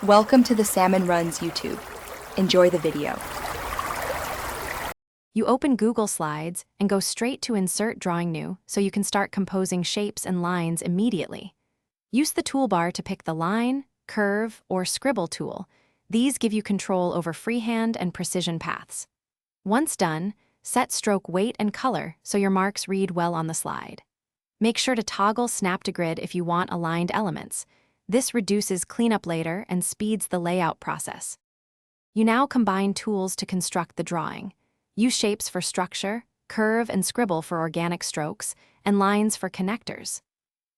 Welcome to the Salmon Runs YouTube. Enjoy the video. You open Google Slides and go straight to Insert Drawing New so you can start composing shapes and lines immediately. Use the toolbar to pick the line, curve, or scribble tool. These give you control over freehand and precision paths. Once done, set stroke weight and color so your marks read well on the slide. Make sure to toggle Snap to Grid if you want aligned elements. This reduces cleanup later and speeds the layout process. You now combine tools to construct the drawing. Use shapes for structure, curve and scribble for organic strokes, and lines for connectors.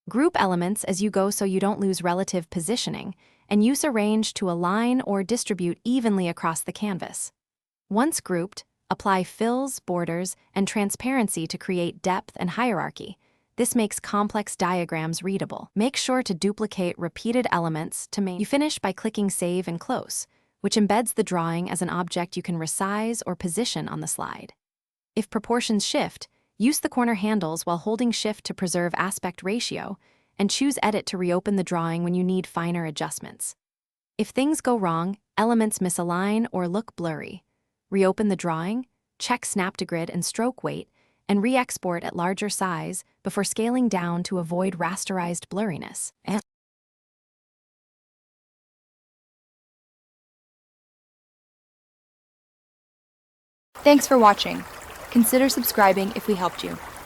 Group elements as you go so you don't lose relative positioning, and use Arrange to align or distribute evenly across the canvas. Once grouped, apply fills, borders, and transparency to create depth and hierarchy. This makes complex diagrams readable. Make sure to duplicate repeated elements to You finish by clicking Save and Close, which embeds the drawing as an object you can resize or position on the slide. If proportions shift, use the corner handles while holding Shift to preserve aspect ratio, and choose Edit to reopen the drawing when you need finer adjustments. If things go wrong, elements misalign or look blurry, reopen the drawing, check Snap to Grid and stroke weight, and re-export at larger size before scaling down to avoid rasterized blurriness. Thanks for watching. Consider subscribing if we helped you.